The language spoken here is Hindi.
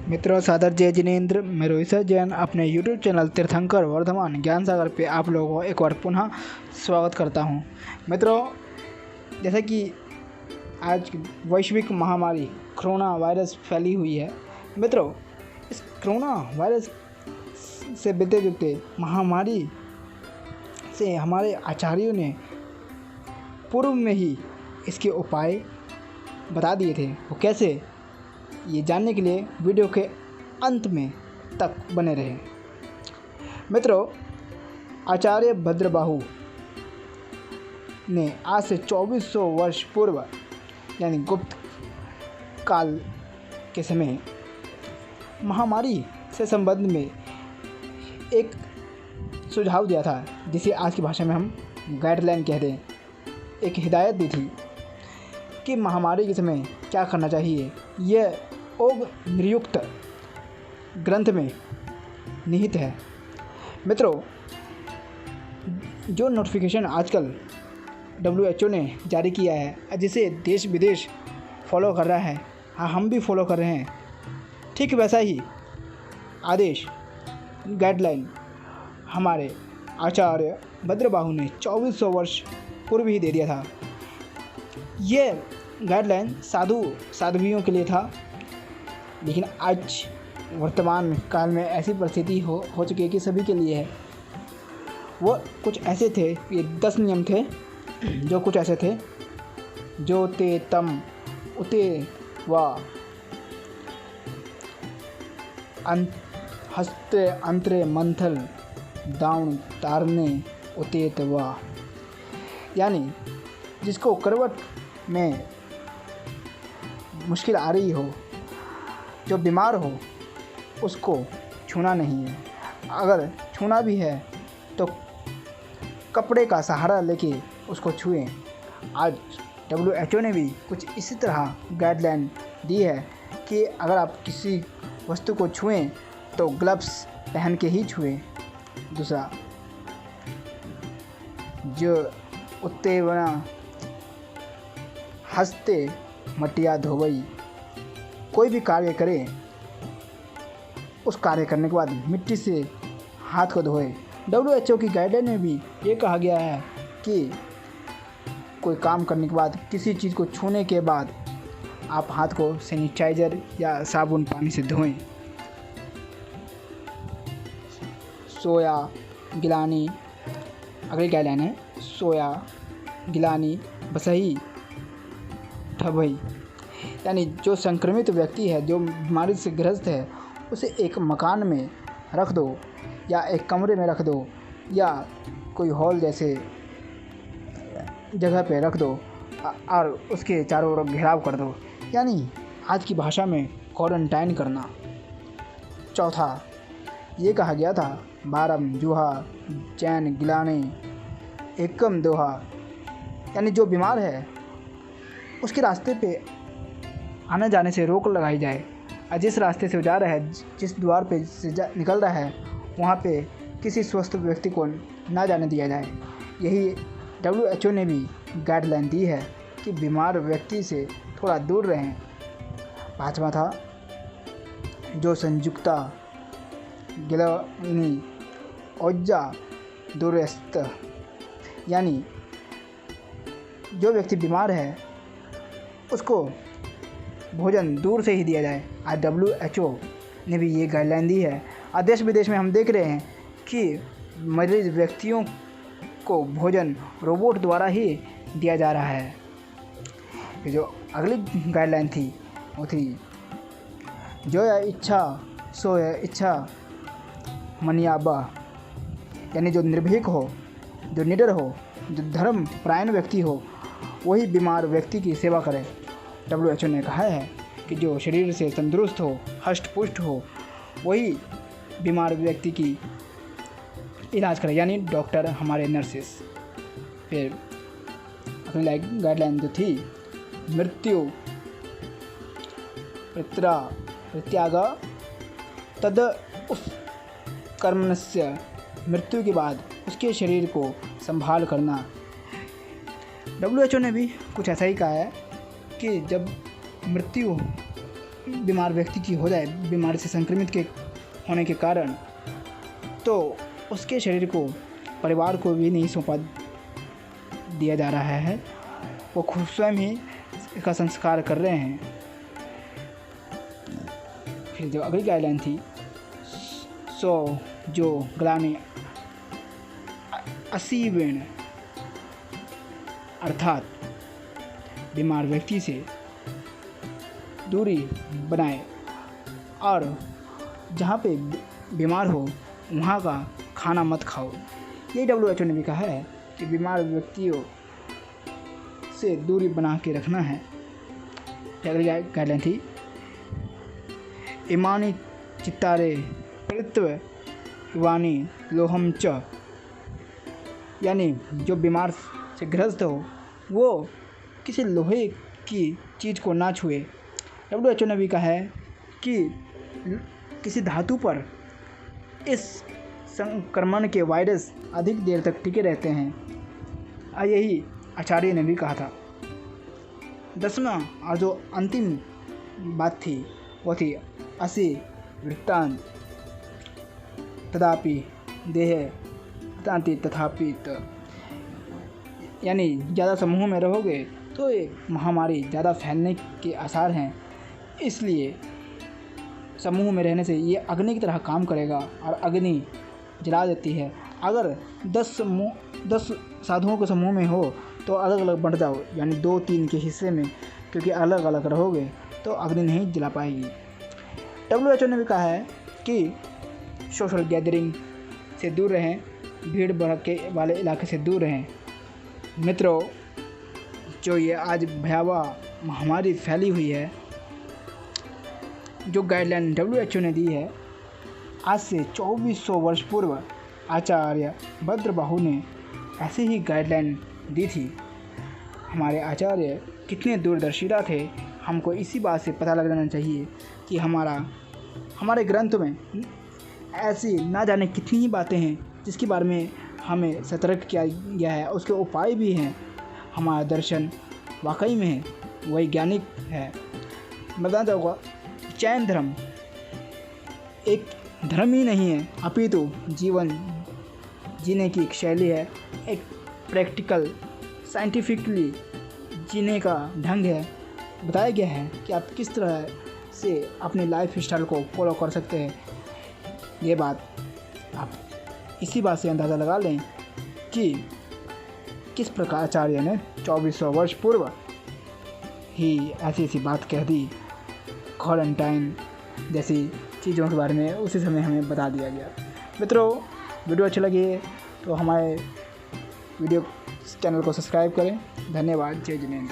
मित्रों, सादर जय जिनेन्द्र। मैं रोहित जैन अपने YouTube चैनल तीर्थंकर वर्धमान ज्ञान सागर पे आप लोगों को एक बार पुनः स्वागत करता हूं। मित्रों, जैसा कि आज वैश्विक महामारी कोरोना वायरस फैली हुई है। मित्रों, इस कोरोना वायरस से बीते जुते महामारी से हमारे आचार्यों ने पूर्व में ही इसके उपाय बता दिए थे। वो कैसे, ये जानने के लिए वीडियो के अंत में तक बने रहें। मित्रों, आचार्य भद्रबाहु ने आज से 2400 वर्ष पूर्व यानी गुप्त काल के समय महामारी से संबंध में एक सुझाव दिया था, जिसे आज की भाषा में हम गाइडलाइन कहते हैं। एक हिदायत दी थी कि महामारी के समय क्या करना चाहिए। यह ओग नियुक्त ग्रंथ में निहित है। मित्रों, जो नोटिफिकेशन आजकल WHO ने जारी किया है, जिसे देश विदेश फॉलो कर रहा है, हाँ हम भी फॉलो कर रहे हैं, ठीक वैसा ही आदेश गाइडलाइन हमारे आचार्य भद्रबाहु ने 2400 वर्ष पूर्व ही दे दिया था। ये गाइडलाइन साधुवियों के लिए था, लेकिन आज वर्तमान काल में ऐसी परिस्थिति हो चुकी है कि सभी के लिए है। वो कुछ ऐसे थे, ये 10 नियम थे, जो कुछ ऐसे थे: जो ते तम उते वा हस्ते अंतरे मंथल दाउन तारने उतेत वा। यानी जिसको करवट में मुश्किल आ रही हो, जो बीमार हो, उसको छूना नहीं है। अगर छूना भी है तो कपड़े का सहारा लेके उसको छुएं। आज WHO ने भी कुछ इसी तरह गाइडलाइन दी है कि अगर आप किसी वस्तु को छुएं तो ग्लव्स पहन के ही छुएं। दूसरा, जो उत्तेवना हंसते मटिया धोवई। कोई भी कार्य करें, उस कार्य करने के बाद मिट्टी से हाथ को धोए। WHO की गाइडलाइन में भी ये कहा गया है कि कोई काम करने के बाद, किसी चीज़ को छूने के बाद आप हाथ को सैनिटाइज़र या साबुन पानी से धोएं। सोया गिलानी, अगली गाइडलाइन है सोया गिलानी बसही ठबई। यानी जो संक्रमित व्यक्ति है, जो बीमारी से ग्रस्त है, उसे एक मकान में रख दो या एक कमरे में रख दो या कोई हॉल जैसे जगह पे रख दो और उसके चारों ओर घेराव कर दो। यानी आज की भाषा में क्वारंटाइन करना। चौथा, ये कहा गया था बारम जूहा चैन गिलाने एकम दोहा। यानी जो बीमार है, उसके रास्ते पे आने जाने से रोक लगाई जाए, और जिस रास्ते से वो जा रहा है, जिस द्वार पे से निकल रहा है, वहाँ पे किसी स्वस्थ व्यक्ति को ना जाने दिया जाए। यही WHO ने भी गाइडलाइन दी है कि बीमार व्यक्ति से थोड़ा दूर रहें। पांचवा था जो संयुक्ता गिलानी औजा दूरस्थ। यानी जो व्यक्ति बीमार है, उसको भोजन दूर से ही दिया जाए। आज WHO ने भी ये गाइडलाइन दी है। आज देश विदेश में हम देख रहे हैं कि मरीज व्यक्तियों को भोजन रोबोट द्वारा ही दिया जा रहा है। जो अगली गाइडलाइन थी वो थी जो या इच्छा सो या इच्छा मनियाबा। यानी जो निर्भीक हो, जो निडर हो, जो धर्म परायण व्यक्ति हो, वही बीमार व्यक्ति की सेवा करे। WHO ने कहा है कि जो शरीर से तंदुरुस्त हो, हष्ट पुष्ट हो, वही बीमार व्यक्ति की इलाज करे, यानी डॉक्टर, हमारे नर्सेस। फिर अपनी गाइडलाइन जो थी मृत्यु प्रत्याग तद कर्मस्य। मृत्यु के बाद उसके शरीर को संभाल करना। WHO ने भी कुछ ऐसा ही कहा है कि जब मृत्यु बीमार व्यक्ति की हो जाए बीमारी से संक्रमित के होने के कारण, तो उसके शरीर को परिवार को भी नहीं सौंपा दिया जा रहा है, वो खुद स्वयं ही इसका संस्कार कर रहे हैं। फिर जो अगली गाइडलाइन थी, सो जो ग्लानि 80 वेण अर्थात बीमार व्यक्ति से दूरी बनाए और जहाँ पे बीमार हो वहाँ का खाना मत खाओ। ये WHO ने भी कहा है कि बीमार व्यक्तियों से दूरी बना के रखना है। अगली गाइडलाइन थी, इमानी चित्तारे पृत्व इवानी लोहम च, यानी जो बीमार से ग्रस्त हो वो किसी लोहे की चीज़ को ना छुए। WHO ने भी कहा है कि किसी धातु पर इस संक्रमण के वायरस अधिक देर तक टिके रहते हैं, और यही आचार्य ने भी कहा था। 10वां और जो अंतिम बात थी वो थी असि वृत्तांत तदापि देह वृत्तांति तथापि, यानी ज़्यादा समूह में रहोगे तो ये महामारी ज़्यादा फैलने के आसार हैं, इसलिए समूह में रहने से ये अग्नि की तरह काम करेगा और अग्नि जला देती है। अगर 10 साधुओं के समूह में हो तो अलग अलग बंट जाओ, यानी 2-3 के हिस्से में, क्योंकि अलग अलग रहोगे तो अग्नि नहीं जला पाएगी। WHO ने भी कहा है कि सोशल गैदरिंग से दूर रहें, भीड़ भड़के वाले इलाके से दूर रहें। मित्रों, जो ये आज भयावह महामारी फैली हुई है, जो गाइडलाइन WHO ने दी है, आज से 2400 वर्ष पूर्व आचार्य भद्रबाहु ने ऐसे ही गाइडलाइन दी थी। हमारे आचार्य कितने दूरदर्शिता थे, हमको इसी बात से पता लग जाना चाहिए कि हमारे ग्रंथ में ऐसी ना जाने कितनी ही बातें हैं जिसके बारे में हमें सतर्क किया गया है, उसके उपाय भी हैं। हमारा दर्शन वाकई में वैज्ञानिक है। बताना चाहूँगा, जैन धर्म एक धर्म ही नहीं है, अपितु जीवन जीने की एक शैली है, एक प्रैक्टिकल साइंटिफिकली जीने का ढंग है। बताया गया है कि आप किस तरह से अपनी लाइफ स्टाइल को फॉलो कर सकते हैं। ये बात आप इसी बात से अंदाज़ा लगा लें कि किस प्रकार आचार्य ने 2400 वर्ष पूर्व ही ऐसी बात कह दी। क्वारंटाइन जैसी चीज़ों के बारे में उसी समय हमें बता दिया गया। मित्रों, वीडियो अच्छी लगी तो हमारे वीडियो चैनल को सब्सक्राइब करें। धन्यवाद। जय जिनेंद्र।